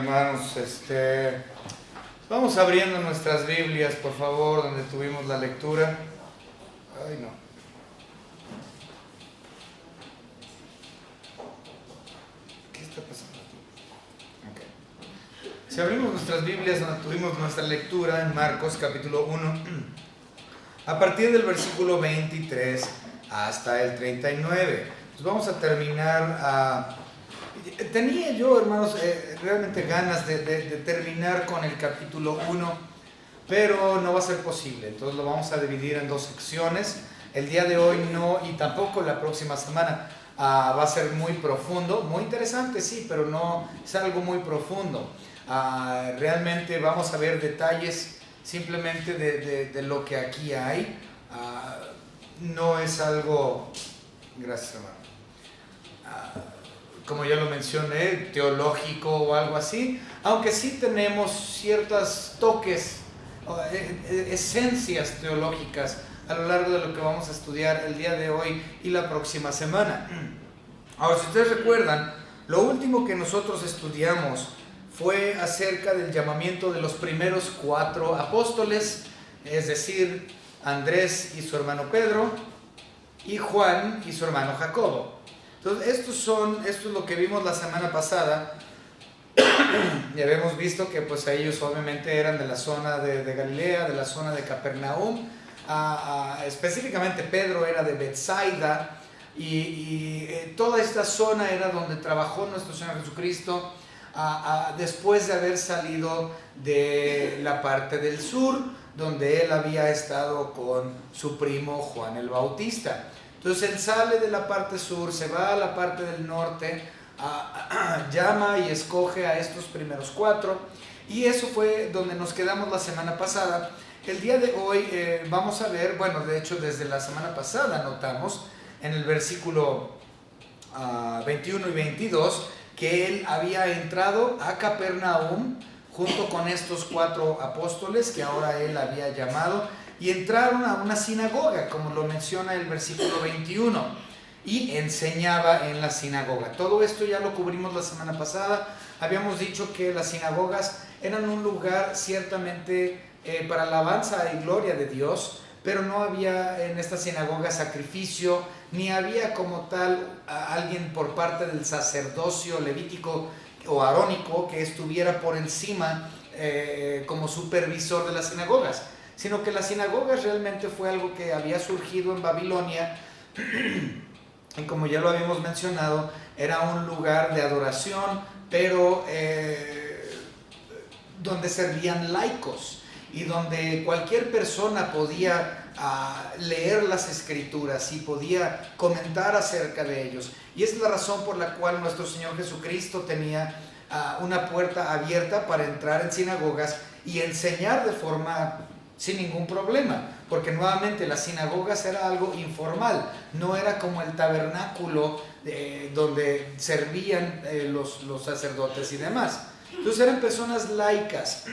hermanos, vamos abriendo nuestras Biblias, por favor, donde tuvimos la lectura. Ay, no. ¿Qué está pasando aquí? Okay. Si abrimos nuestras Biblias donde tuvimos nuestra lectura en Marcos capítulo 1, a partir del versículo 23 hasta el 39, pues vamos a terminar. Tenía yo, hermanos, realmente ganas de terminar con el capítulo 1, pero no va a ser posible. Entonces lo vamos a dividir en dos secciones. El día de hoy no, y tampoco la próxima semana. Va a ser muy profundo, muy interesante, sí, pero no es algo muy profundo. Realmente vamos a ver detalles simplemente de lo que aquí hay. No es algo, gracias hermano, como ya lo mencioné, teológico o algo así, aunque sí tenemos ciertos toques, esencias teológicas a lo largo de lo que vamos a estudiar el día de hoy y la próxima semana. Ahora, si ustedes recuerdan, lo último que nosotros estudiamos fue acerca del llamamiento de los primeros 4 apóstoles, es decir, Andrés y su hermano Pedro, y Juan y su hermano Jacobo. Entonces, esto es lo que vimos la semana pasada. Ya habíamos visto que pues ellos obviamente eran de la zona de Galilea, de la zona de Capernaum. Específicamente Pedro era de Betsaida, y toda esta zona era donde trabajó nuestro Señor Jesucristo después de haber salido de la parte del sur, donde él había estado con su primo Juan el Bautista. Entonces él sale de la parte sur, se va a la parte del norte, llama y escoge a estos primeros 4, y eso fue donde nos quedamos la semana pasada. El día de hoy vamos a ver, bueno, de hecho desde la semana pasada notamos en el versículo 21 y 22 que él había entrado a Capernaum junto con estos 4 apóstoles que ahora él había llamado, y entraron a una sinagoga, como lo menciona el versículo 21, y enseñaba en la sinagoga. Todo esto ya lo cubrimos la semana pasada. Habíamos dicho que las sinagogas eran un lugar ciertamente para alabanza y gloria de Dios, pero no había en esta sinagoga sacrificio, ni había como tal alguien por parte del sacerdocio levítico o arónico que estuviera por encima como supervisor de las sinagogas, sino que las sinagogas realmente fue algo que había surgido en Babilonia, y como ya lo habíamos mencionado, era un lugar de adoración, pero donde servían laicos y donde cualquier persona podía leer las escrituras y podía comentar acerca de ellos. Y esa es la razón por la cual nuestro Señor Jesucristo tenía una puerta abierta para entrar en sinagogas y enseñar de forma sin ningún problema, porque nuevamente las sinagogas era algo informal, no era como el tabernáculo donde servían los sacerdotes y demás. Entonces eran personas laicas,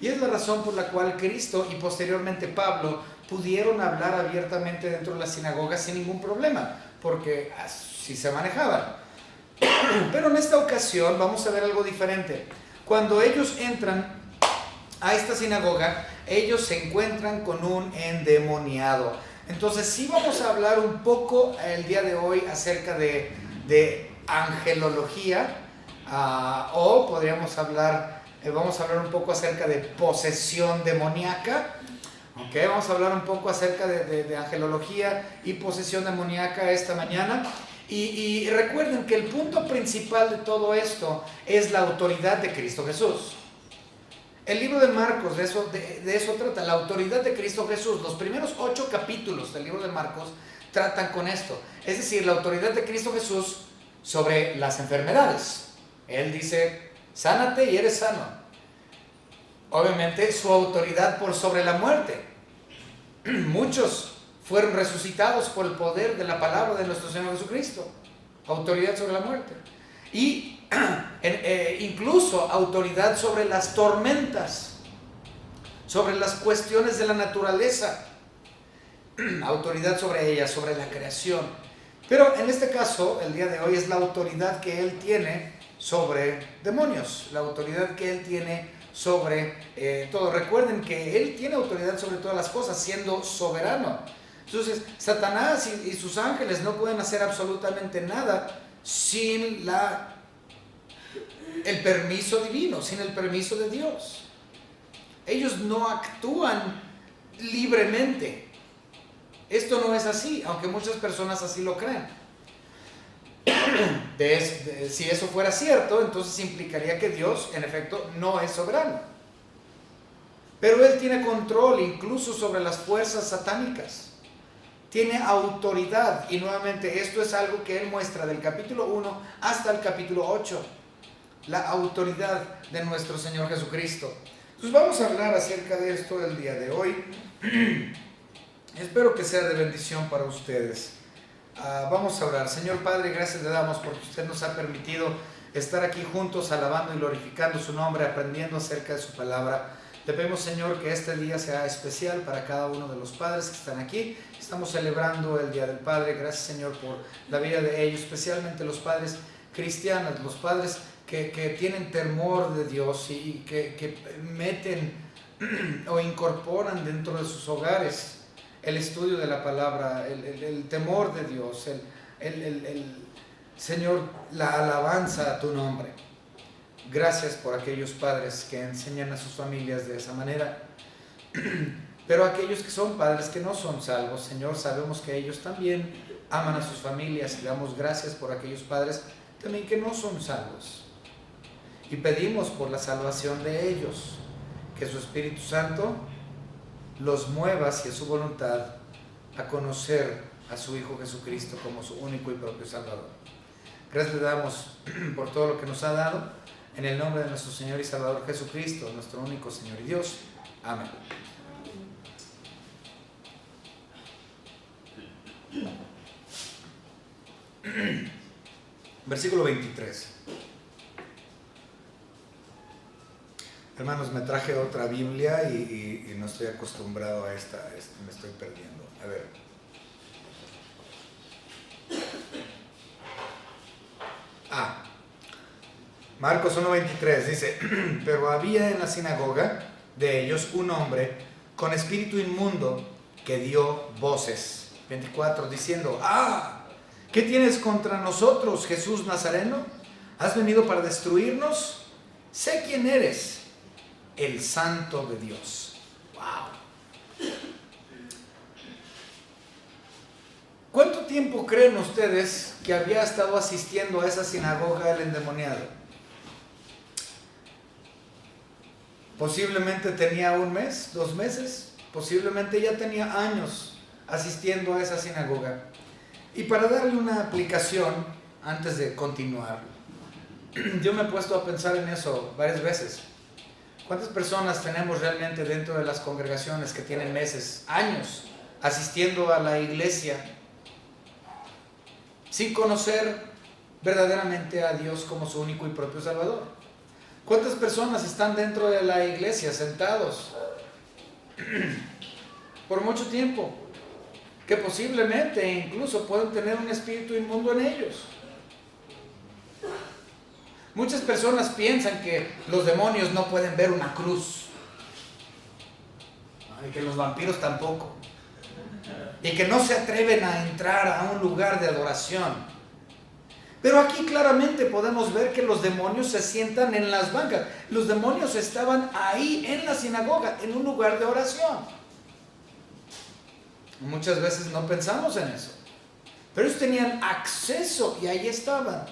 y es la razón por la cual Cristo y posteriormente Pablo pudieron hablar abiertamente dentro de las sinagogas sin ningún problema, porque así se manejaban. Pero en esta ocasión vamos a ver algo diferente. Cuando ellos entran a esta sinagoga, ellos se encuentran con un endemoniado. Entonces sí vamos a hablar un poco el día de hoy acerca de angelología, o podríamos hablar, vamos a hablar un poco acerca de posesión demoníaca. Okay, vamos a hablar un poco acerca de angelología y posesión demoníaca esta mañana. Y recuerden que el punto principal de todo esto es la autoridad de Cristo Jesús. El libro de Marcos de eso trata, la autoridad de Cristo Jesús. Los primeros 8 capítulos del libro de Marcos tratan con esto. Es decir, la autoridad de Cristo Jesús sobre las enfermedades. Él dice, sánate y eres sano. Obviamente su autoridad por sobre la muerte. Muchos fueron resucitados por el poder de la palabra de nuestro Señor Jesucristo. Autoridad sobre la muerte. Y incluso autoridad sobre las tormentas, sobre las cuestiones de la naturaleza, autoridad sobre ellas, sobre la creación. Pero en este caso, el día de hoy, es la autoridad que él tiene sobre demonios, la autoridad que Él tiene sobre todo. Recuerden que Él tiene autoridad sobre todas las cosas, siendo soberano. Entonces, Satanás y sus ángeles no pueden hacer absolutamente nada sin el permiso divino, sin el permiso de Dios. Ellos no actúan libremente. Esto no es así, aunque muchas personas así lo creen. Si eso fuera cierto, entonces implicaría que Dios, en efecto, no es soberano. Pero Él tiene control incluso sobre las fuerzas satánicas. Tiene autoridad, y nuevamente esto es algo que Él muestra del capítulo 1 hasta el capítulo 8. La autoridad de nuestro Señor Jesucristo. Entonces vamos a hablar acerca de esto el día de hoy. Espero que sea de bendición para ustedes. Vamos a orar. Señor Padre, gracias le damos porque usted nos ha permitido estar aquí juntos alabando y glorificando su nombre, aprendiendo acerca de su palabra. Le pedimos, Señor, que este día sea especial para cada uno de los padres que están aquí. Estamos celebrando el Día del Padre. Gracias, Señor, por la vida de ellos, especialmente los padres cristianos, los padres que tienen temor de Dios y que meten o incorporan dentro de sus hogares el estudio de la palabra, el temor de Dios, Señor, la alabanza a tu nombre. Gracias por aquellos padres que enseñan a sus familias de esa manera. Pero aquellos que son padres que no son salvos, Señor, sabemos que ellos también aman a sus familias y damos gracias por aquellos padres también que no son salvos. Y pedimos por la salvación de ellos, que su Espíritu Santo los mueva hacia su voluntad a conocer a su Hijo Jesucristo como su único y propio Salvador. Gracias le damos por todo lo que nos ha dado, en el nombre de nuestro Señor y Salvador Jesucristo, nuestro único Señor y Dios. Amén. Versículo 23. Hermanos, me traje otra Biblia y no estoy acostumbrado a esta, me estoy perdiendo. A ver. Marcos 1:23 dice, pero había en la sinagoga de ellos un hombre con espíritu inmundo que dio voces. 24, diciendo, ¿qué tienes contra nosotros, Jesús Nazareno? ¿Has venido para destruirnos? Sé quién eres, el Santo de Dios. Wow. ¿Cuánto tiempo creen ustedes que había estado asistiendo a esa sinagoga el endemoniado? Posiblemente tenía 1 mes, 2 meses, posiblemente ya tenía años asistiendo a esa sinagoga. Y para darle una aplicación, antes de continuar, yo me he puesto a pensar en eso varias veces. ¿Cuántas personas tenemos realmente dentro de las congregaciones que tienen meses, años, asistiendo a la iglesia sin conocer verdaderamente a Dios como su único y propio Salvador? ¿Cuántas personas están dentro de la iglesia sentados por mucho tiempo, que posiblemente incluso pueden tener un espíritu inmundo en ellos? Muchas personas piensan que los demonios no pueden ver una cruz, y que los vampiros tampoco, y que no se atreven a entrar a un lugar de adoración. Pero aquí claramente podemos ver que los demonios se sientan en las bancas. Los demonios estaban ahí en la sinagoga, en un lugar de oración. Muchas veces no pensamos en eso, pero ellos tenían acceso y ahí estaban.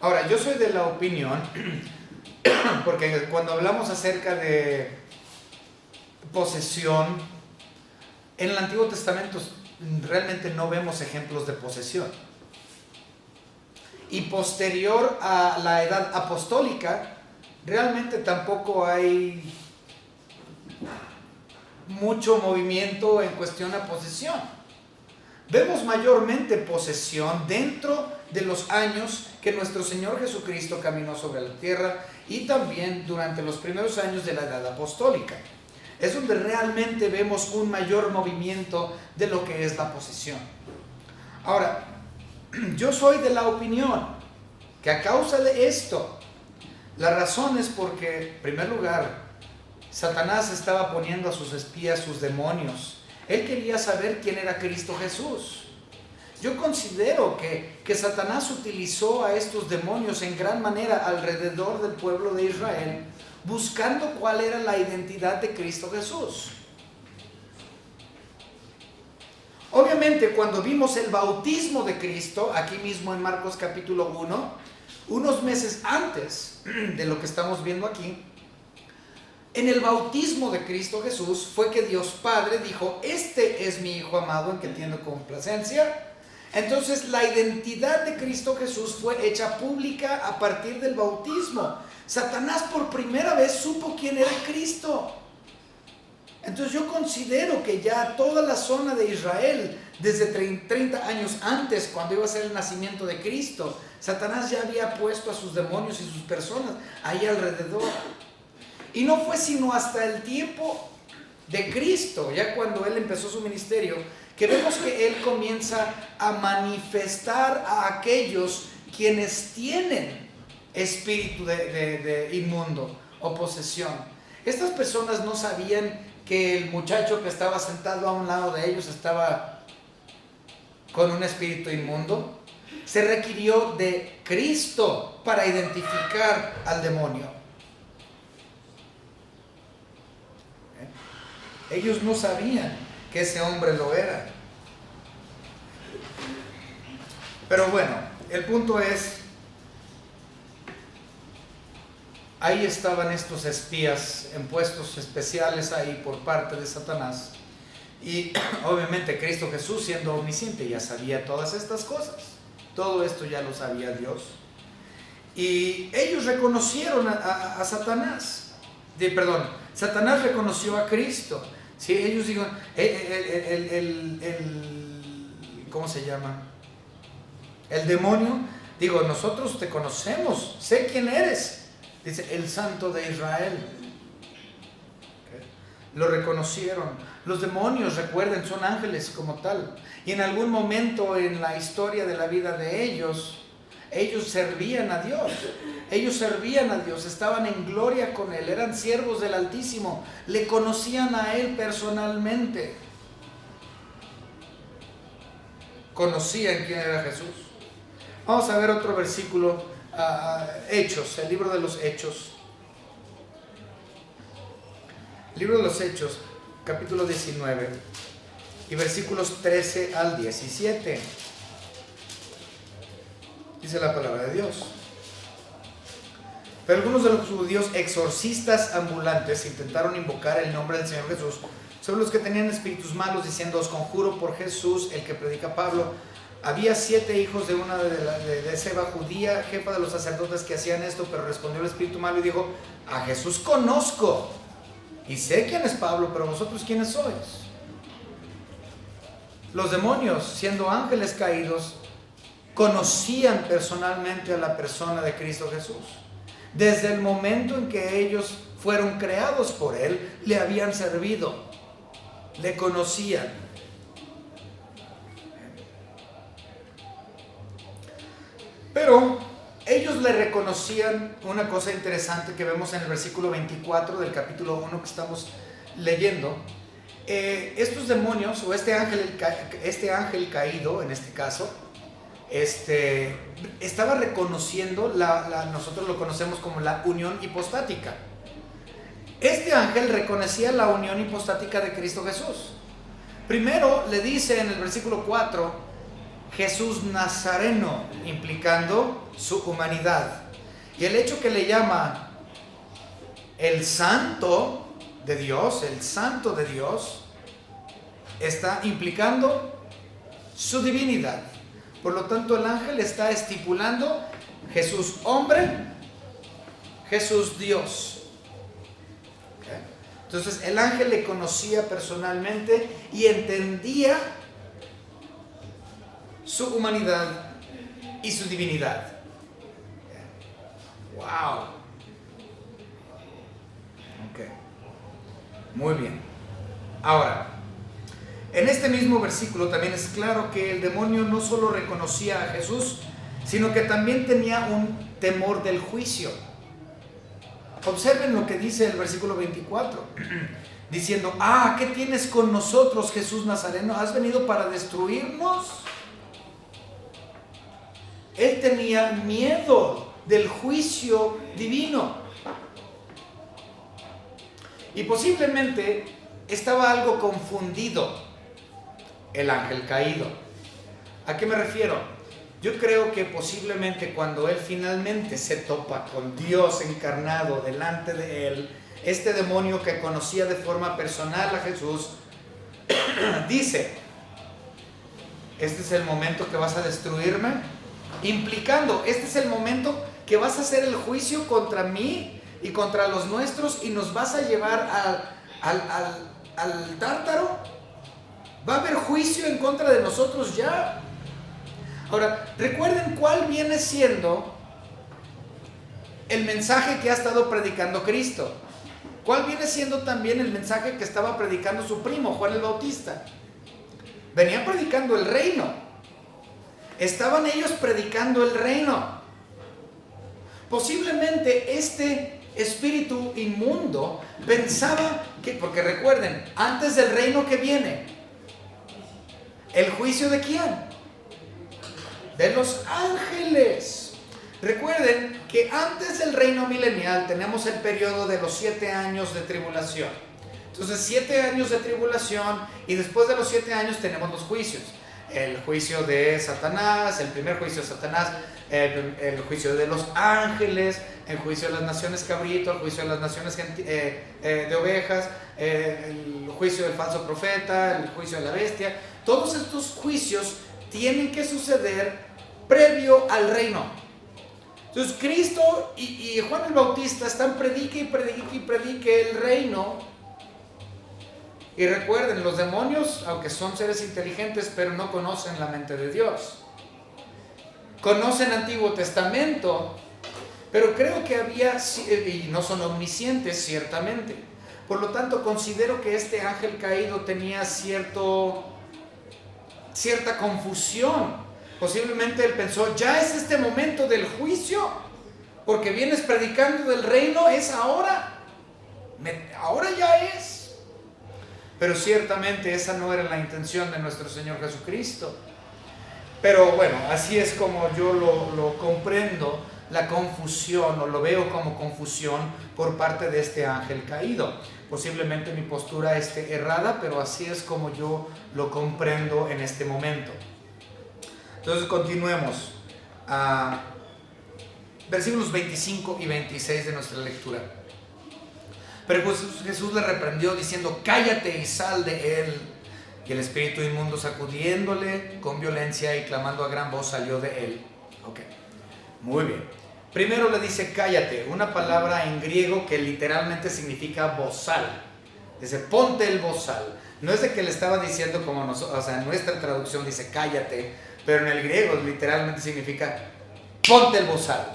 Ahora, yo soy de la opinión, porque cuando hablamos acerca de posesión, en el Antiguo Testamento realmente no vemos ejemplos de posesión. Y posterior a la edad apostólica, realmente tampoco hay mucho movimiento en cuestión a posesión. Vemos mayormente posesión dentro de los años que nuestro Señor Jesucristo caminó sobre la tierra y también durante los primeros años de la edad apostólica. Es donde realmente vemos un mayor movimiento de lo que es la posesión. Ahora, yo soy de la opinión que a causa de esto, la razón es porque, en primer lugar, Satanás estaba poniendo a sus espías, sus demonios. Él quería saber quién era Cristo Jesús. Yo considero que Satanás utilizó a estos demonios en gran manera alrededor del pueblo de Israel, buscando cuál era la identidad de Cristo Jesús. Obviamente, cuando vimos el bautismo de Cristo, aquí mismo en Marcos capítulo 1, unos meses antes de lo que estamos viendo aquí, en el bautismo de Cristo Jesús fue que Dios Padre dijo: este es mi Hijo amado en que entiendo complacencia. Entonces la identidad de Cristo Jesús fue hecha pública a partir del bautismo. Satanás por primera vez supo quién era Cristo. Entonces yo considero que ya toda la zona de Israel, desde 30 años antes, cuando iba a ser el nacimiento de Cristo, Satanás ya había puesto a sus demonios y sus personas ahí alrededor. Y no fue sino hasta el tiempo de Cristo, ya cuando Él empezó su ministerio, que vemos que Él comienza a manifestar a aquellos quienes tienen espíritu de inmundo o posesión. Estas personas no sabían que el muchacho que estaba sentado a un lado de ellos estaba con un espíritu inmundo. Se requirió de Cristo para identificar al demonio. Ellos no sabían que ese hombre lo era. Pero bueno, el punto es, ahí estaban estos espías en puestos especiales ahí por parte de Satanás. Y obviamente Cristo Jesús, siendo omnisciente, ya sabía todas estas cosas. Todo esto ya lo sabía Dios. Y ellos reconocieron a Satanás. Satanás reconoció a Cristo. Sí, ellos dijeron, ¿cómo se llama? El demonio, digo, nosotros te conocemos, sé quién eres. Dice, el Santo de Israel. Lo reconocieron. Los demonios, recuerden, son ángeles como tal. Y en algún momento en la historia de la vida de ellos servían a Dios. Ellos servían a Dios, estaban en gloria con Él, eran siervos del Altísimo, le conocían a Él personalmente. Conocían quién era Jesús. Vamos a ver otro versículo, Hechos, el libro de los Hechos. Libro de los Hechos, capítulo 19, y versículos 13 al 17. Dice la palabra de Dios. Pero algunos de los judíos exorcistas ambulantes intentaron invocar el nombre del Señor Jesús sobre los que tenían espíritus malos, diciendo: os conjuro por Jesús, el que predica Pablo. Había 7 hijos de una de Seba, judía, jefa de los sacerdotes, que hacían esto, pero respondió el espíritu malo y dijo: a Jesús conozco y sé quién es Pablo, pero vosotros ¿quiénes sois? Los demonios, siendo ángeles caídos, conocían personalmente a la persona de Cristo Jesús. Desde el momento en que ellos fueron creados por Él, le habían servido, le conocían. Pero ellos le reconocían una cosa interesante que vemos en el versículo 24 del capítulo 1 que estamos leyendo. Estos demonios, o este ángel caído en este caso, estaba reconociendo nosotros lo conocemos como la unión hipostática. Este ángel reconocía la unión hipostática de Cristo Jesús. Primero le dice en el versículo 4, Jesús Nazareno, implicando su humanidad. Y el hecho que le llama el Santo de Dios, está implicando su divinidad. Por lo tanto, el ángel está estipulando Jesús hombre, Jesús Dios. ¿Okay? Entonces, el ángel le conocía personalmente y entendía su humanidad y su divinidad. ¡Wow! Ok. Muy bien. Ahora, En este mismo versículo también es claro que el demonio no solo reconocía a Jesús, sino que también tenía un temor del juicio. Observen lo que dice el versículo 24, diciendo: ¿qué tienes con nosotros, Jesús Nazareno? ¿Has venido para destruirnos? Él tenía miedo del juicio divino. Y posiblemente estaba algo confundido el ángel caído. ¿A qué me refiero? Yo creo que posiblemente cuando él finalmente se topa con Dios encarnado delante de él, este demonio que conocía de forma personal a Jesús, dice: este es el momento que vas a destruirme, implicando, este es el momento que vas a hacer el juicio contra mí y contra los nuestros y nos vas a llevar al tártaro. Va a haber juicio en contra de nosotros ya. Ahora, recuerden cuál viene siendo el mensaje que ha estado predicando Cristo. ¿Cuál viene siendo también el mensaje que estaba predicando su primo, Juan el Bautista? Venía predicando el reino. Estaban ellos predicando el reino. Posiblemente este espíritu inmundo pensaba que, porque recuerden, antes del reino que viene, ¿el juicio de quién? De los ángeles. Recuerden que antes del reino milenial tenemos el periodo de los 7 años de tribulación. Entonces 7 años de tribulación, y después de los 7 años tenemos los juicios. El juicio de Satanás, el primer juicio de Satanás, el juicio de los ángeles, el juicio de las naciones cabrito, el juicio de las naciones de ovejas, el juicio del falso profeta, el juicio de la bestia. Todos estos juicios tienen que suceder previo al reino. Entonces Cristo y Juan el Bautista están predique el reino. Y recuerden, los demonios, aunque son seres inteligentes, pero no conocen la mente de Dios. Conocen Antiguo Testamento, pero creo que había, y no son omniscientes ciertamente. Por lo tanto, considero que este ángel caído tenía cierta confusión. Posiblemente él pensó: ya es este momento del juicio, porque vienes predicando del reino, es ahora. Ahora ya es. Pero ciertamente esa no era la intención de nuestro Señor Jesucristo. Pero bueno, así es como yo lo comprendo, la confusión, o lo veo como confusión por parte de este ángel caído. Posiblemente mi postura esté errada, pero así es como yo lo comprendo en este momento. Entonces continuemos. Versículos 25 y 26 de nuestra lectura. Pero Jesús le reprendió diciendo: cállate y sal de él. Y el espíritu inmundo, sacudiéndole con violencia y clamando a gran voz, salió de él. Ok, muy bien. Primero le dice cállate, una palabra en griego que literalmente significa bozal. Dice: ponte el bozal. No es de que le estaba diciendo como nosotros, o sea, nuestra traducción dice cállate, pero en el griego literalmente significa ponte el bozal.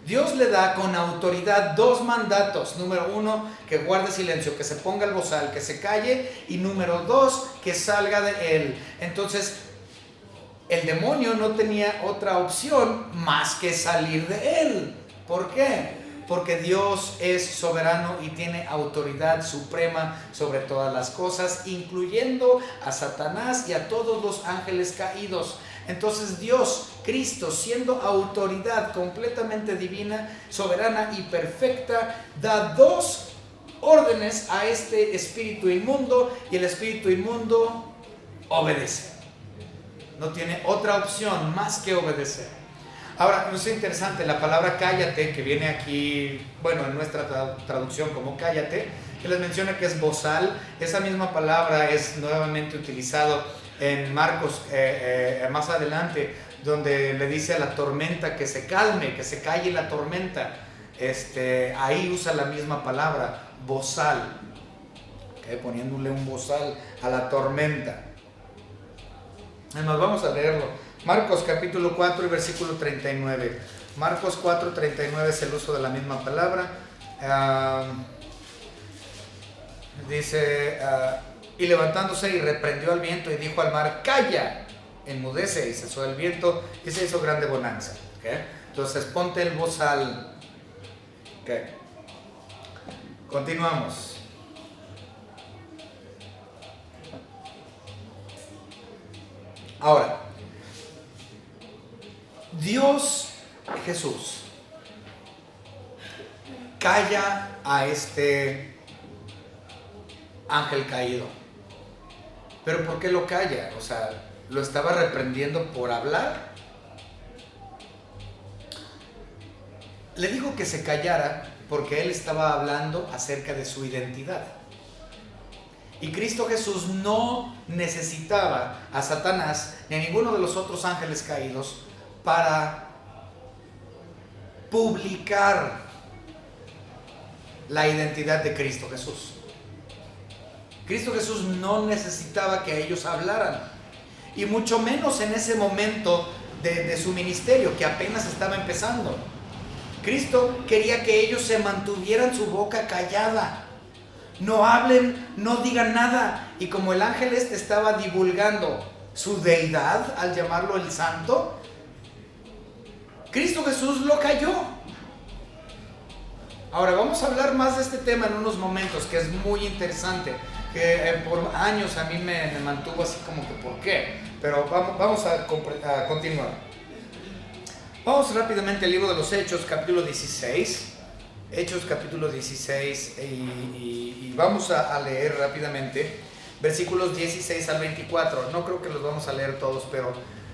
Dios le da con autoridad 2 mandatos. Número 1, que guarde silencio, que se ponga el bozal, que se calle. Y número 2, que salga de él. Entonces, el demonio no tenía otra opción más que salir de él. ¿Por qué? Porque Dios es soberano y tiene autoridad suprema sobre todas las cosas, incluyendo a Satanás y a todos los ángeles caídos. Entonces Dios, Cristo, siendo autoridad completamente divina, soberana y perfecta, da 2 órdenes a este espíritu inmundo, y el espíritu inmundo obedece. No tiene otra opción más que obedecer. Ahora, es interesante, la palabra cállate, que viene aquí, bueno, en nuestra traducción como cállate, que les menciona que es bozal. Esa misma palabra es nuevamente utilizado en Marcos más adelante, donde le dice a la tormenta que se calme, que se calle la tormenta. Ahí usa la misma palabra, bozal, poniéndole un bozal a la tormenta. Además, vamos a leerlo. Marcos capítulo 4 y versículo 39. Marcos 4, 39 es el uso de la misma palabra. Dice: Y levantándose y reprendió al viento y dijo al mar, calla, enmudece, y cesó el viento y se hizo grande bonanza. ¿Okay? Entonces ponte el bozal. Okay. Continuamos. Ahora, Dios Jesús calla a este ángel caído. ¿Pero por qué lo calla? O sea, ¿lo estaba reprendiendo por hablar? Le dijo que se callara porque él estaba hablando acerca de su identidad. Y Cristo Jesús no necesitaba a Satanás ni a ninguno de los otros ángeles caídos para publicar la identidad de Cristo Jesús. Cristo Jesús no necesitaba que ellos hablaran, y mucho menos en ese momento de su ministerio que apenas estaba empezando. Cristo quería que ellos se mantuvieran su boca callada. No hablen, no digan nada. Y como el ángel estaba divulgando su deidad al llamarlo el santo, Cristo Jesús lo calló. Ahora vamos a hablar más de este tema en unos momentos, que es muy interesante, que por años a mí me mantuvo así como que ¿por qué? Pero vamos a continuar. Vamos rápidamente al libro de los Hechos, capítulo 16. Hechos capítulo 16 y vamos a leer rápidamente versículos 16 al 24. No creo que los vamos a leer todos, pero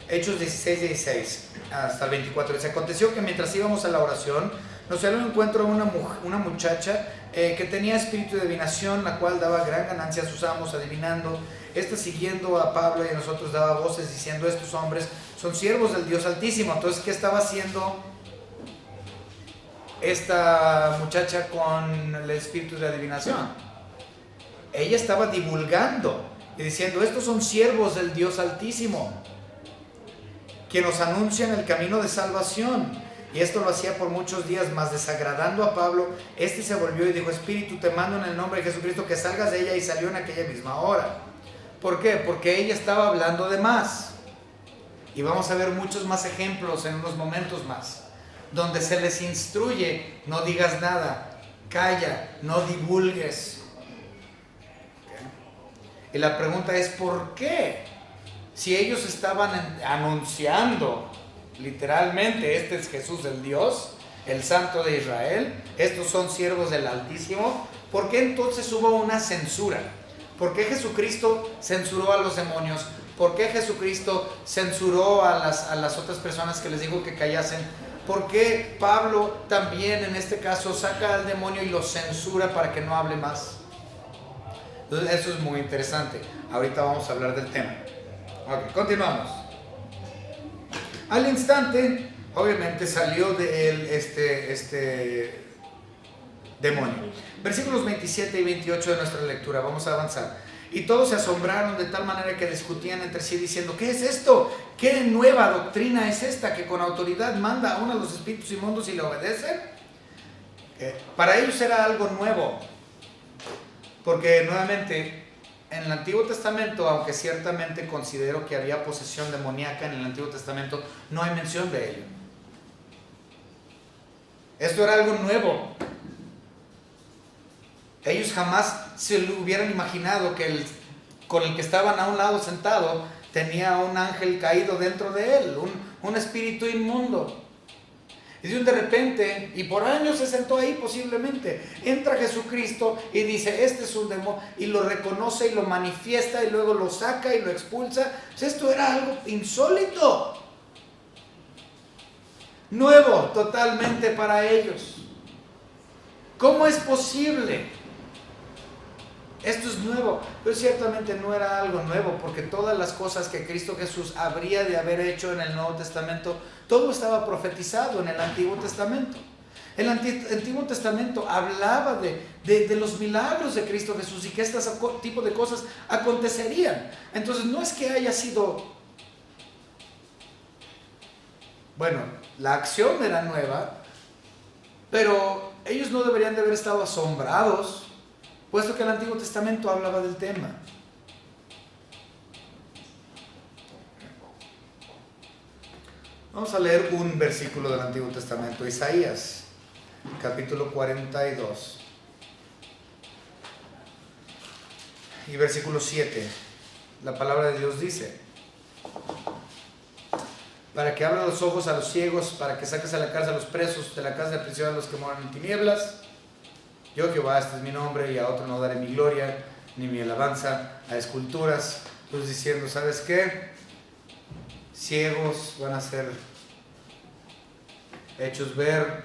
Hechos 16 hasta el 24. Dice: aconteció que mientras íbamos a la oración, nos salió un encuentro una muchacha que tenía espíritu de adivinación, la cual daba gran ganancia a sus amos adivinando. Esta, siguiendo a Pablo y a nosotros, daba voces diciendo: estos hombres son siervos del Dios Altísimo. Entonces, ¿qué estaba haciendo esta muchacha con el espíritu de adivinación? Ella estaba divulgando y diciendo: estos son siervos del Dios Altísimo, que nos anuncian el camino de salvación. Y esto lo hacía por muchos días, mas desagradando a Pablo, este se volvió y dijo: espíritu, te mando en el nombre de Jesucristo que salgas de ella. Y salió en aquella misma hora. ¿Por qué? Porque ella estaba hablando de más. Y vamos a ver muchos más ejemplos en unos momentos más, donde se les instruye: no digas nada, calla, no divulgues. ¿Okay? Y la pregunta es: ¿por qué? Si ellos estaban anunciando literalmente: este es Jesús el Dios, el Santo de Israel, estos son siervos del Altísimo, ¿por qué entonces hubo una censura? ¿Por qué Jesucristo censuró a los demonios? ¿Por qué Jesucristo censuró a las otras personas que les dijo que callasen? ¿Por qué Pablo también en este caso saca al demonio y lo censura para que no hable más? Entonces eso es muy interesante. Ahorita vamos a hablar del tema. Ok, continuamos. Al instante, obviamente, salió de él este demonio. Versículos 27 y 28 de nuestra lectura. Vamos a avanzar. Y todos se asombraron de tal manera que discutían entre sí diciendo: ¿qué es esto? ¿Qué nueva doctrina es esta que con autoridad manda aún a los espíritus inmundos y le obedecen? Para ellos era algo nuevo, porque nuevamente en el Antiguo Testamento, aunque ciertamente considero que había posesión demoníaca en el Antiguo Testamento, no hay mención de ello. Esto era algo nuevo. Ellos jamás se lo hubieran imaginado que con el que estaban a un lado sentado tenía un ángel caído dentro de él, un espíritu inmundo. Y de repente, y por años se sentó ahí posiblemente, entra Jesucristo y dice: este es un demonio, y lo reconoce y lo manifiesta y luego lo saca y lo expulsa. Pues esto era algo insólito, nuevo totalmente para ellos. ¿Cómo es posible? Esto es nuevo, pero ciertamente no era algo nuevo, porque todas las cosas que Cristo Jesús habría de haber hecho en el Nuevo Testamento, todo estaba profetizado en el Antiguo Testamento. El Antiguo Testamento hablaba de los milagros de Cristo Jesús y que este tipo de cosas acontecerían. Entonces no es que haya sido, bueno, la acción era nueva, pero ellos no deberían de haber estado asombrados, puesto que el Antiguo Testamento hablaba del tema. Vamos a leer un versículo del Antiguo Testamento, Isaías, capítulo 42 y versículo 7. La palabra de Dios dice: para que abra los ojos a los ciegos, para que saques a la cárcel a los presos, de la casa de prisión a los que moran en tinieblas. Yo, Jehová, este es mi nombre, y a otro no daré mi gloria, ni mi alabanza a esculturas. Pues diciendo, ¿sabes qué? Ciegos van a ser hechos ver,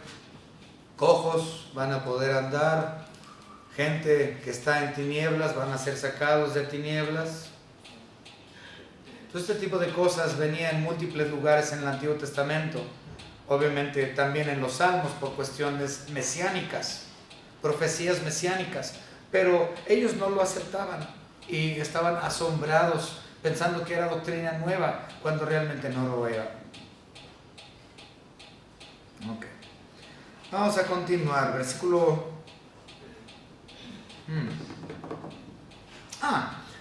cojos van a poder andar, gente que está en tinieblas van a ser sacados de tinieblas. Entonces, este tipo de cosas venía en múltiples lugares en el Antiguo Testamento, obviamente también en los Salmos por cuestiones mesiánicas, profecías mesiánicas, pero ellos no lo aceptaban y estaban asombrados pensando que era doctrina nueva cuando realmente no lo era. Okay. Vamos a continuar, versículo...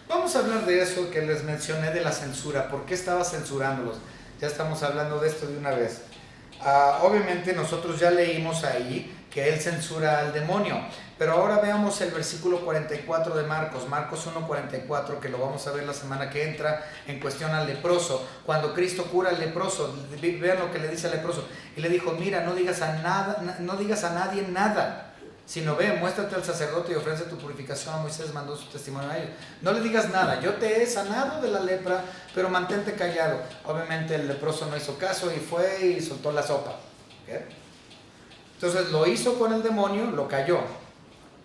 Vamos a hablar de eso que les mencioné de la censura. ¿Por qué estaba censurándolos? Ya estamos hablando de esto de una vez. Obviamente nosotros ya leímos ahí que él censura al demonio, pero ahora veamos el versículo 44 de Marcos 1:44, que lo vamos a ver la semana que entra, en cuestión al leproso. Cuando Cristo cura al leproso, vean lo que le dice al leproso, y le dijo: mira, no digas a nadie nada, sino ve, muéstrate al sacerdote y ofrece tu purificación. A Moisés mandó su testimonio a ellos. No le digas nada, yo te he sanado de la lepra, pero mantente callado. Obviamente el leproso no hizo caso y fue y soltó la sopa. ¿Okay? Entonces lo hizo con el demonio, lo cayó.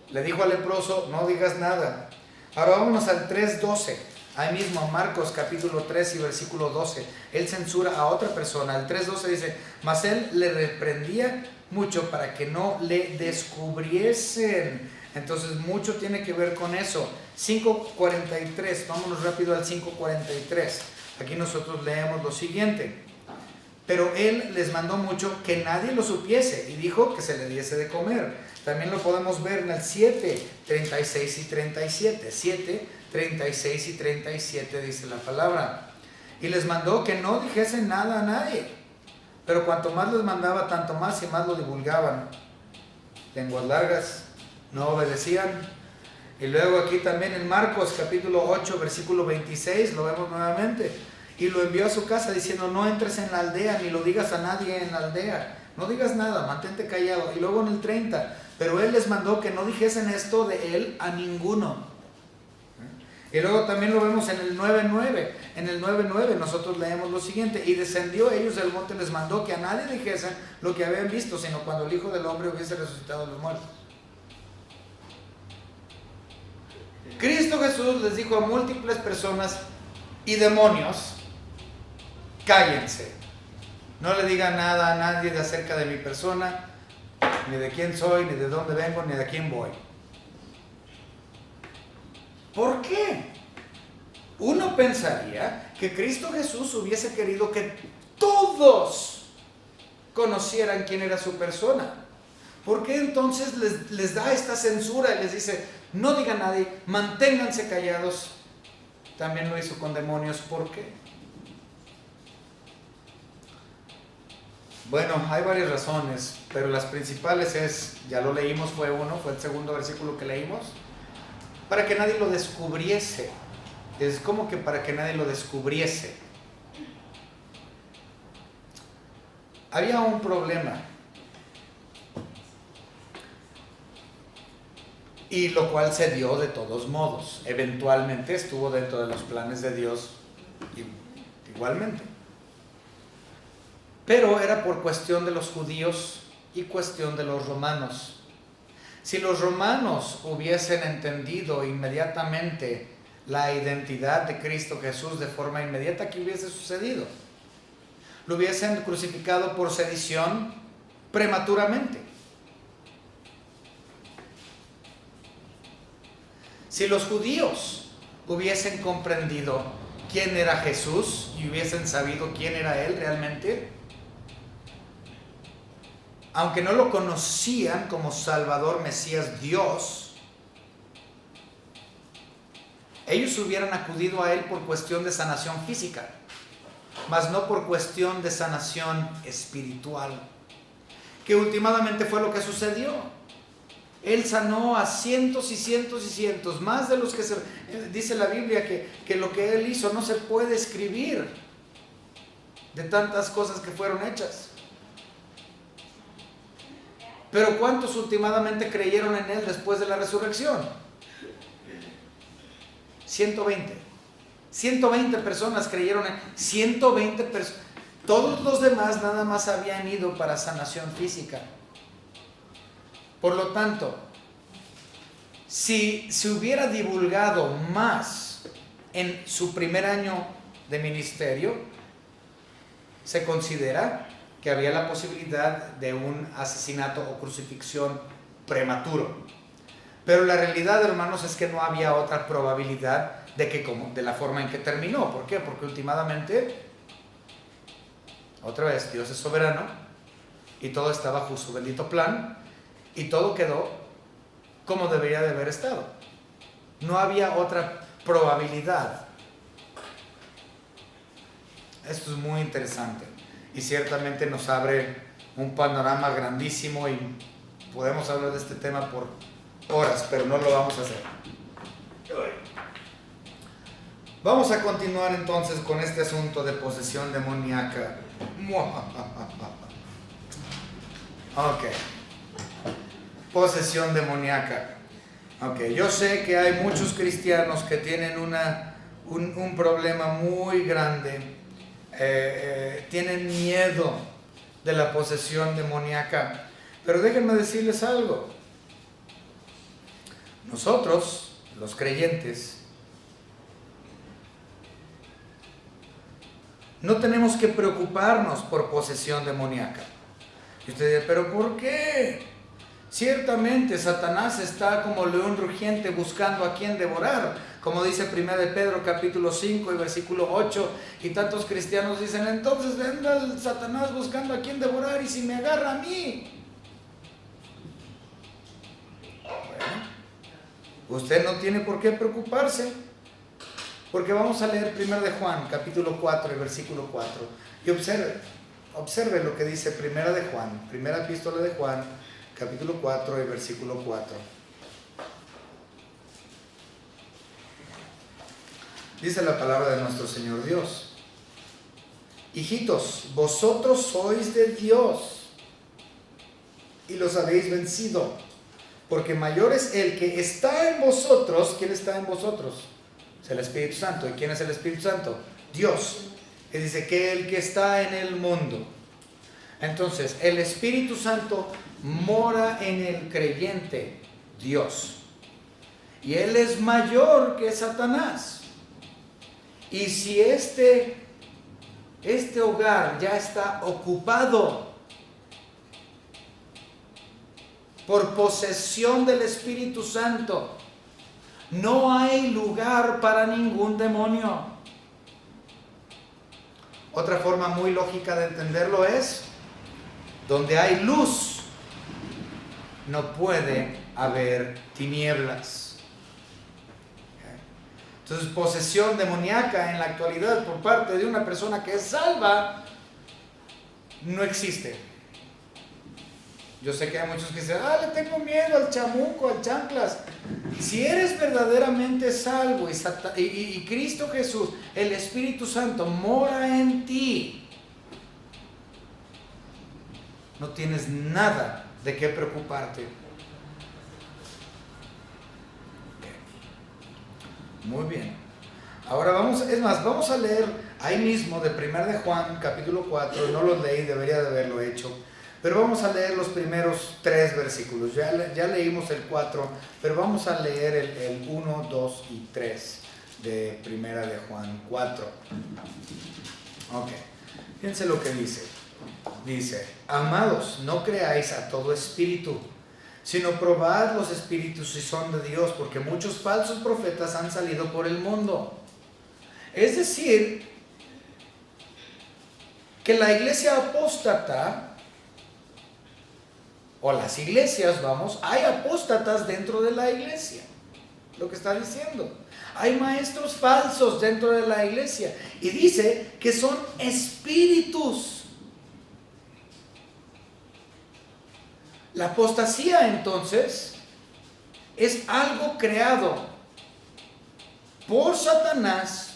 Le dijo al leproso: no digas nada. Ahora vámonos al 3:12. Ahí mismo, Marcos capítulo 3 y versículo 12. Él censura a otra persona. El 3:12 dice: mas él le reprendía mucho para que no le descubriesen. Entonces mucho tiene que ver con eso. 5:43, vámonos rápido al 5:43. Aquí nosotros leemos lo siguiente: pero él les mandó mucho que nadie lo supiese y dijo que se le diese de comer. También lo podemos ver en el 7:36 y 37. 7:36 y 37 dice la palabra: y les mandó que no dijesen nada a nadie, pero cuanto más les mandaba, tanto más y más lo divulgaban. Lenguas largas, no obedecían. Y luego aquí también en Marcos capítulo 8 versículo 26 lo vemos nuevamente: y lo envió a su casa diciendo: no entres en la aldea ni lo digas a nadie en la aldea, no digas nada, mantente callado. Y luego en el 30: pero él les mandó que no dijesen esto de él a ninguno. Y luego también lo vemos en el 9:9. En el 9:9 nosotros leemos lo siguiente: y descendió ellos del monte, les mandó que a nadie dijesen lo que habían visto, sino cuando el Hijo del Hombre hubiese resucitado de los muertos. Cristo Jesús les dijo a múltiples personas y demonios: cállense, no le digan nada a nadie de acerca de mi persona, ni de quién soy, ni de dónde vengo, ni de quién voy. ¿Por qué? Uno pensaría que Cristo Jesús hubiese querido que todos conocieran quién era su persona. ¿Por qué entonces les da esta censura y les dice: no digan a nadie, manténganse callados? También lo hizo con demonios. ¿Por qué? Bueno, hay varias razones, pero las principales es, ya lo leímos, fue el segundo versículo que leímos: para que nadie lo descubriese. Es como que para que nadie lo descubriese. Había un problema, y lo cual se dio de todos modos. Eventualmente estuvo dentro de los planes de Dios igualmente. Pero era por cuestión de los judíos y cuestión de los romanos. Si los romanos hubiesen entendido inmediatamente la identidad de Cristo Jesús de forma inmediata, ¿qué hubiese sucedido? Lo hubiesen crucificado por sedición prematuramente. Si los judíos hubiesen comprendido quién era Jesús y hubiesen sabido quién era Él realmente, aunque no lo conocían como Salvador, Mesías, Dios, ellos hubieran acudido a Él por cuestión de sanación física. mas no por cuestión de sanación espiritual, que últimamente fue lo que sucedió. Él sanó a cientos y cientos y cientos, más de los que dice la Biblia que lo que Él hizo no se puede escribir, de tantas cosas que fueron hechas. Pero ¿cuántos últimamente creyeron en Él después de la resurrección? 120. 120 personas creyeron en Él. 120 personas. Todos los demás nada más habían ido para sanación física. Por lo tanto, si se hubiera divulgado más en su primer año de ministerio, se considera que había la posibilidad de un asesinato o crucifixión prematuro. Pero la realidad, hermanos, es que no había otra probabilidad de la forma en que terminó. ¿Por qué? Porque últimamente, otra vez, Dios es soberano y todo está bajo su bendito plan y todo quedó como debería de haber estado. No había otra probabilidad. Esto es muy interesante y ciertamente nos abre un panorama grandísimo y podemos hablar de este tema por horas, pero no lo vamos a hacer. Vamos a continuar entonces con este asunto de posesión demoníaca. Ok. Posesión demoníaca. Ok, yo sé que hay muchos cristianos que tienen un problema muy grande. Tienen miedo de la posesión demoníaca. Pero déjenme decirles algo. Nosotros, los creyentes, no tenemos que preocuparnos por posesión demoníaca. Y usted dice, ¿pero por qué? Ciertamente Satanás está como león rugiente buscando a quien devorar, como dice 1 de Pedro capítulo 5 y versículo 8, y tantos cristianos dicen, entonces vendrá el Satanás buscando a quien devorar y si me agarra a mí. Bueno, usted no tiene por qué preocuparse, porque vamos a leer 1 de Juan capítulo 4 y versículo 4, y observe lo que dice 1 de Juan, primera epístola de Juan, capítulo 4 y versículo 4. Dice la palabra de nuestro Señor Dios: hijitos, vosotros sois de Dios y los habéis vencido, porque mayor es el que está en vosotros. ¿Quién está en vosotros? Es el Espíritu Santo. ¿Y quién es el Espíritu Santo? Dios. Y dice que el que está en el mundo. Entonces, el Espíritu Santo mora en el creyente, Dios. Y Él es mayor que Satanás. Y si este hogar ya está ocupado por posesión del Espíritu Santo, no hay lugar para ningún demonio. Otra forma muy lógica de entenderlo es: donde hay luz, no puede haber tinieblas. Entonces, posesión demoníaca en la actualidad por parte de una persona que es salva no existe. Yo sé que hay muchos que dicen, le tengo miedo al chamuco, al chanclas. Si eres verdaderamente salvo y Cristo Jesús, el Espíritu Santo, mora en ti, no tienes nada de qué preocuparte. Muy bien. Ahora vamos a leer ahí mismo de 1 de Juan, capítulo 4. No los leí, debería de haberlo hecho. Pero vamos a leer los primeros 3 versículos. Ya leímos el 4, pero vamos a leer el 1, 2 y 3 de 1 de Juan 4. Ok. Fíjense lo que dice. Dice: amados, no creáis a todo espíritu, sino probad los espíritus si son de Dios, porque muchos falsos profetas han salido por el mundo. Es decir, que la iglesia apóstata, o las iglesias, hay apóstatas dentro de la iglesia. lo que está diciendo. Hay maestros falsos dentro de la iglesia y dice que son espíritus. La apostasía entonces es algo creado por Satanás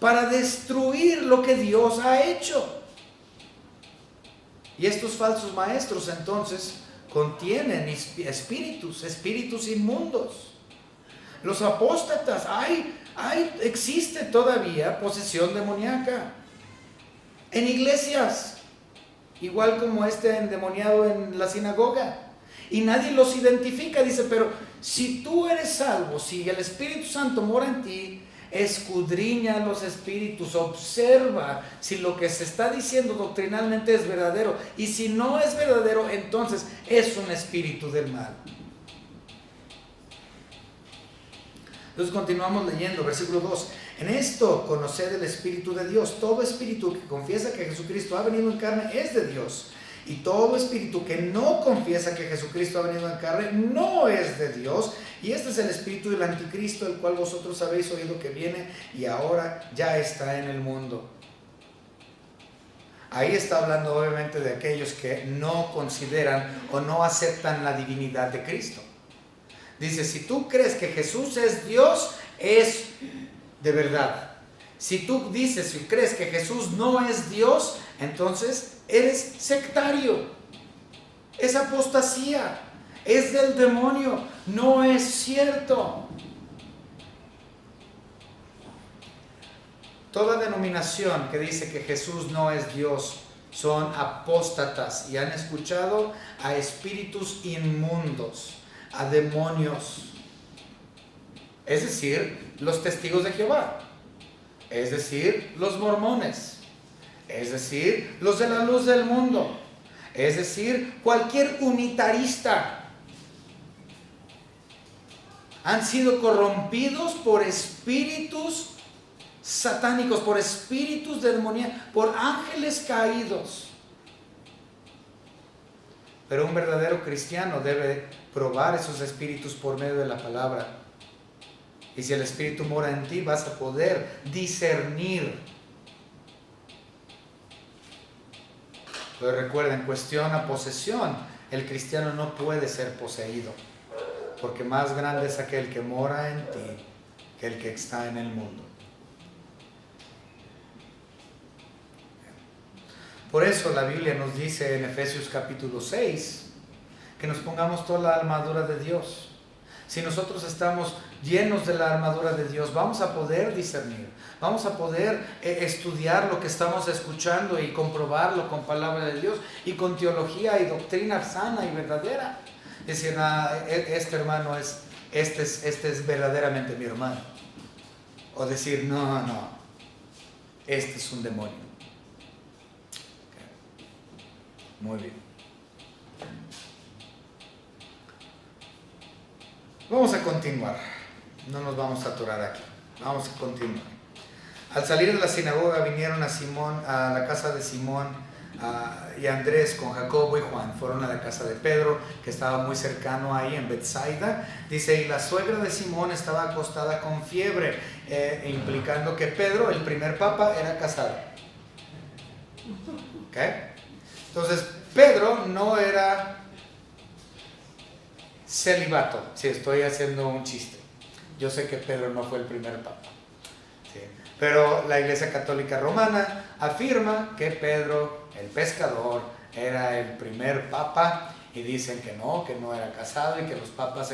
para destruir lo que Dios ha hecho. Y estos falsos maestros entonces contienen espíritus inmundos. Los apóstatas, existe todavía posesión demoníaca en iglesias, igual como este endemoniado en la sinagoga, y nadie los identifica. Dice, pero si tú eres salvo, si el Espíritu Santo mora en ti, escudriña los espíritus, observa si lo que se está diciendo doctrinalmente es verdadero, y si no es verdadero, entonces es un espíritu del mal. Entonces continuamos leyendo, versículo 2. En esto conoced el Espíritu de Dios. Todo espíritu que confiesa que Jesucristo ha venido en carne es de Dios. Y todo espíritu que no confiesa que Jesucristo ha venido en carne no es de Dios. Y este es el espíritu del anticristo, el cual vosotros habéis oído que viene y ahora ya está en el mundo. Ahí está hablando obviamente de aquellos que no consideran o no aceptan la divinidad de Cristo. Dice, si tú crees que Jesús es Dios, es de verdad. Si tú dices, si crees que Jesús no es Dios, entonces eres sectario. Es apostasía. Es del demonio. No es cierto. Toda denominación que dice que Jesús no es Dios son apóstatas y han escuchado a espíritus inmundos, a demonios, es decir, los testigos de Jehová, es decir, los mormones, es decir, los de la luz del mundo, es decir, cualquier unitarista. Han sido corrompidos por espíritus satánicos, por espíritus de demonía, por ángeles caídos. Pero un verdadero cristiano debe probar esos espíritus por medio de la palabra. Y si el Espíritu mora en ti, vas a poder discernir. Pero recuerden, cuestión a posesión, el cristiano no puede ser poseído, porque más grande es aquel que mora en ti que el que está en el mundo. Por eso la Biblia nos dice en Efesios capítulo 6 que nos pongamos toda la armadura de Dios. Si nosotros estamos llenos de la armadura de Dios, vamos a poder discernir, vamos a poder estudiar lo que estamos escuchando y comprobarlo con palabra de Dios y con teología y doctrina sana y verdadera. Decir, este hermano este es verdaderamente mi hermano. O decir, no, este es un demonio. Muy bien. Vamos a continuar. No nos vamos a atorar aquí. Vamos a continuar. Al salir de la sinagoga vinieron a la casa de Simón y Andrés con Jacobo y Juan. Fueron a la casa de Pedro, que estaba muy cercano ahí en Betsaida. Dice, y la suegra de Simón estaba acostada con fiebre, implicando que Pedro, el primer papa, era casado. ¿Ok? Entonces, Pedro no era celibato. Si estoy haciendo un chiste. Yo sé que Pedro no fue el primer papa. ¿Sí? Pero la Iglesia Católica Romana afirma que Pedro, el pescador, era el primer papa, y dicen que no era casado y que los papas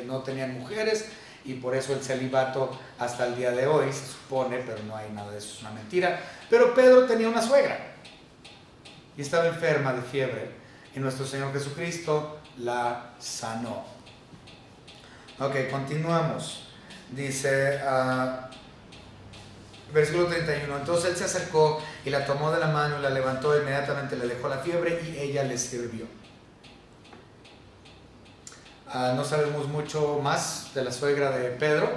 no tenían mujeres, y por eso el celibato hasta el día de hoy se supone, pero no hay nada de eso, es una mentira. Pero Pedro tenía una suegra y estaba enferma de fiebre, y nuestro Señor Jesucristo la sanó. Ok, continuamos. Dice, versículo 31, entonces él se acercó y la tomó de la mano y la levantó, e inmediatamente le dejó la fiebre y ella le sirvió. No sabemos mucho más de la suegra de Pedro.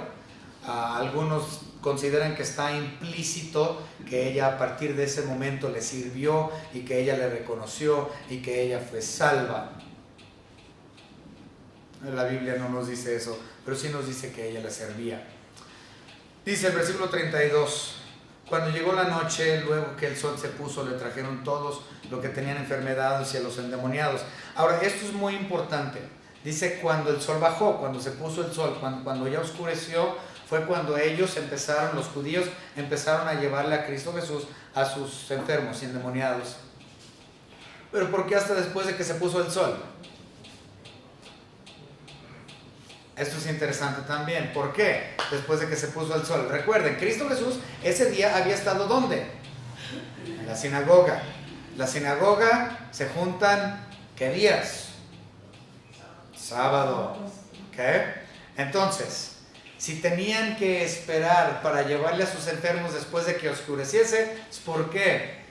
Algunos consideran que está implícito que ella a partir de ese momento le sirvió y que ella le reconoció y que ella fue salva. La Biblia no nos dice eso, pero sí nos dice que ella le servía. Dice el versículo 32, cuando llegó la noche, luego que el sol se puso, le trajeron todos los que tenían enfermedades y a los endemoniados. Ahora, esto es muy importante. Dice cuando el sol bajó, cuando se puso el sol, cuando ya oscureció, fue cuando ellos empezaron, los judíos empezaron a llevarle a Cristo Jesús a sus enfermos y endemoniados. Pero ¿por qué hasta después de que se puso el sol? Esto es interesante también. ¿Por qué? Después de que se puso el sol. Recuerden, Cristo Jesús ese día había estado ¿dónde? En la sinagoga. La sinagoga se juntan, ¿qué días? Sábado. ¿Ok? Entonces, si tenían que esperar para llevarle a sus enfermos después de que oscureciese, ¿por qué?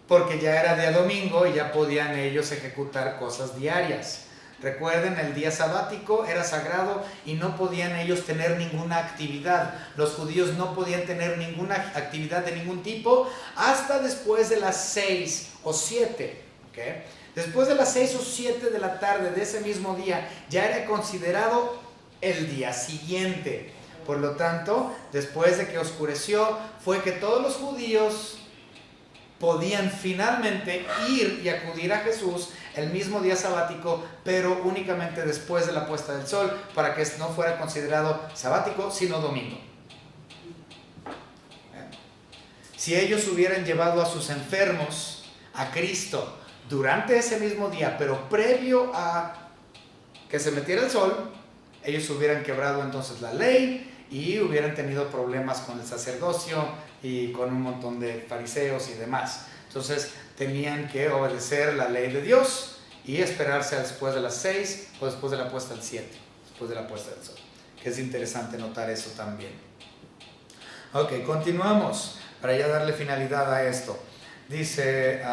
Porque ya era día domingo y ya podían ellos ejecutar cosas diarias. Recuerden, el día sabático era sagrado y no podían ellos tener ninguna actividad. Los judíos no podían tener ninguna actividad de ningún tipo hasta después de las 6 o 7. ¿Okay? Después de las 6 o 7 de la tarde de ese mismo día ya era considerado el día siguiente. Por lo tanto, después de que oscureció, fue que todos los judíos podían finalmente ir y acudir a Jesús el mismo día sabático, pero únicamente después de la puesta del sol, para que no fuera considerado sabático, sino domingo. Si ellos hubieran llevado a sus enfermos a Cristo durante ese mismo día, pero previo a que se metiera el sol, ellos hubieran quebrado entonces la ley y hubieran tenido problemas con el sacerdocio y con un montón de fariseos y demás. Entonces tenían que obedecer la ley de Dios y esperarse después de las 6 o después de la puesta del 7, después de la puesta del sol. Que es interesante notar eso también. Ok, continuamos para ya darle finalidad a esto. Dice...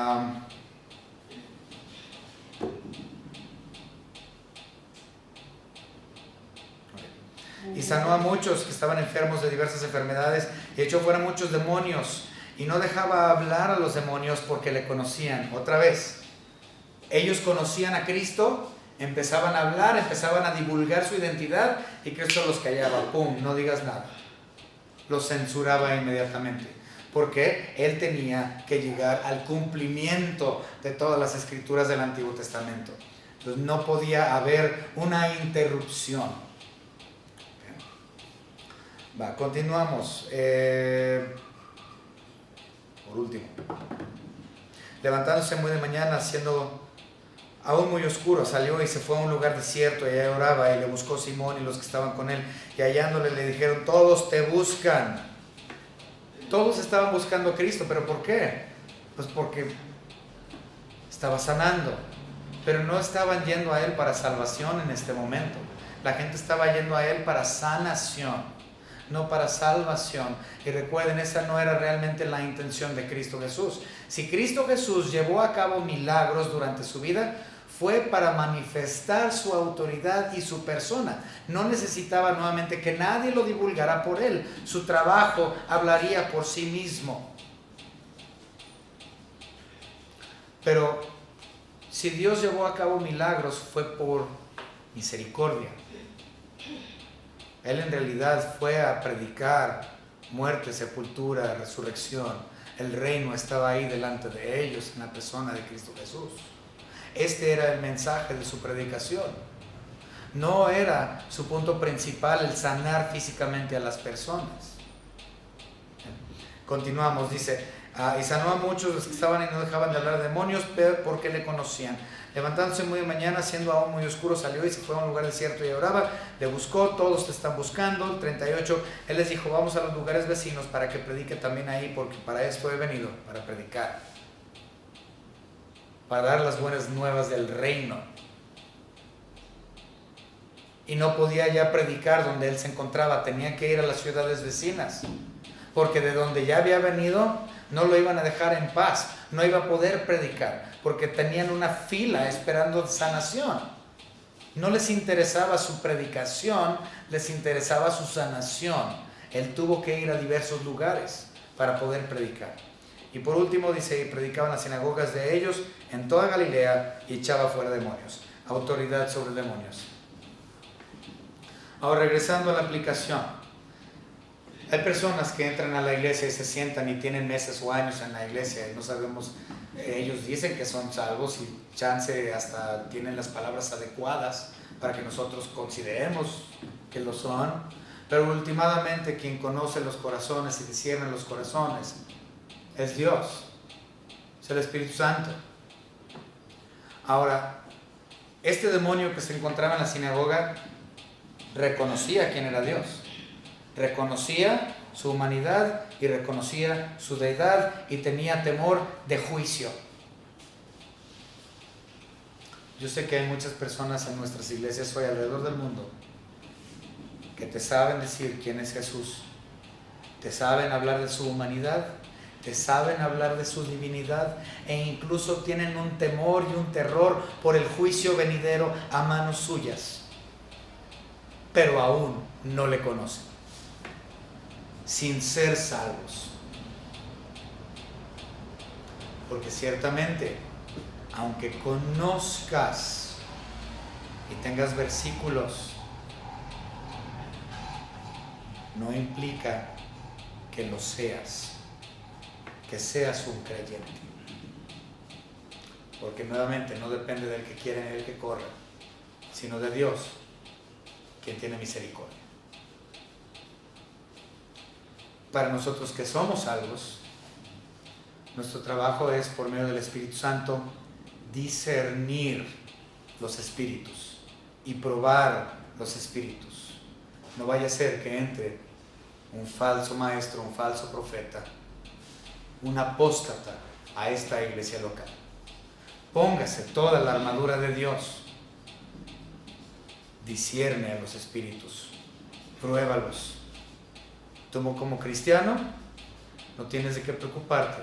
y sanó a muchos que estaban enfermos de diversas enfermedades y echó fuera muchos demonios y no dejaba hablar a los demonios porque le conocían. Otra vez, ellos conocían a Cristo, empezaban a hablar, empezaban a divulgar su identidad y Cristo los callaba. ¡Pum! No digas nada. Los censuraba inmediatamente porque Él tenía que llegar al cumplimiento de todas las escrituras del Antiguo Testamento. Entonces no podía haber una interrupción. Continuamos. Por último, levantándose muy de mañana, siendo aún muy oscuro, salió y se fue a un lugar desierto y allá oraba, y le buscó Simón y los que estaban con él, y hallándole le dijeron: todos te buscan. Todos estaban buscando a Cristo. ¿Pero por qué? Pues porque estaba sanando, pero no estaban yendo a Él para salvación en este momento. La gente estaba yendo a Él para sanación, no para salvación. Y recuerden, esa no era realmente la intención de Cristo Jesús. Si Cristo Jesús llevó a cabo milagros durante su vida, fue para manifestar su autoridad y su persona. No necesitaba nuevamente que nadie lo divulgara por Él. Su trabajo hablaría por sí mismo. Pero si Dios llevó a cabo milagros, fue por misericordia. Él en realidad fue a predicar muerte, sepultura, resurrección. El reino estaba ahí delante de ellos en la persona de Cristo Jesús. Este era el mensaje de su predicación. No era su punto principal el sanar físicamente a las personas. Continuamos, dice: y sanó a muchos los que estaban y no dejaban de hablar de demonios, porque le conocían. Levantándose muy de mañana, siendo aún muy oscuro, salió y se fue a un lugar desierto y oraba. Le buscó, todos te están buscando. 38, él les dijo: vamos a los lugares vecinos para que predique también ahí, porque para esto he venido, para predicar, para dar las buenas nuevas del reino. Y no podía ya predicar donde él se encontraba, tenía que ir a las ciudades vecinas, porque de donde ya había venido no lo iban a dejar en paz, no iba a poder predicar, porque tenían una fila esperando sanación. No les interesaba su predicación, les interesaba su sanación. Él tuvo que ir a diversos lugares para poder predicar. Y por último dice: y predicaba en las sinagogas de ellos en toda Galilea y echaba fuera demonios. autoridad sobre demonios. Ahora, regresando a la aplicación. Hay personas que entran a la iglesia y se sientan y tienen meses o años en la iglesia y no sabemos, ellos dicen que son salvos y chance hasta tienen las palabras adecuadas para que nosotros consideremos que lo son, pero últimamente quien conoce los corazones y discierne los corazones es Dios, es el Espíritu Santo. Ahora, este demonio que se encontraba en la sinagoga reconocía quién era Dios, reconocía su humanidad y reconocía su deidad y tenía temor de juicio. Yo sé que hay muchas personas en nuestras iglesias hoy alrededor del mundo que te saben decir quién es Jesús, te saben hablar de su humanidad, te saben hablar de su divinidad e incluso tienen un temor y un terror por el juicio venidero a manos suyas, pero aún no le conocen, sin ser salvos. Porque ciertamente, aunque conozcas y tengas versículos, no implica que lo seas, que seas un creyente. Porque nuevamente no depende del que quiere ni del que corre, sino de Dios, quien tiene misericordia. Para nosotros que somos salvos, nuestro trabajo es, por medio del Espíritu Santo, discernir los espíritus y probar los espíritus. No vaya a ser que entre un falso maestro, un falso profeta, un apóstata a esta iglesia local. Póngase toda la armadura de Dios. Discierne a los espíritus, pruébalos. Tú como cristiano no tienes de qué preocuparte,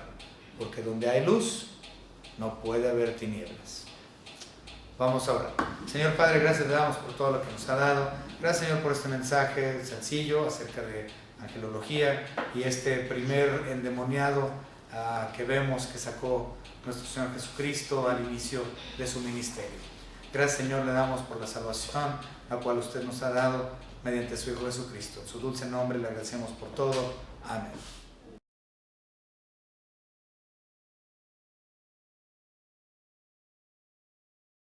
porque donde hay luz no puede haber tinieblas. Vamos a orar. Señor Padre, gracias le damos por todo lo que nos ha dado. Gracias, Señor, por este mensaje sencillo acerca de angelología y este primer endemoniado que vemos que sacó nuestro Señor Jesucristo al inicio de su ministerio. Gracias, Señor, le damos por la salvación la cual usted nos ha dado mediante su Hijo Jesucristo. En su dulce nombre le agradecemos por todo. Amén.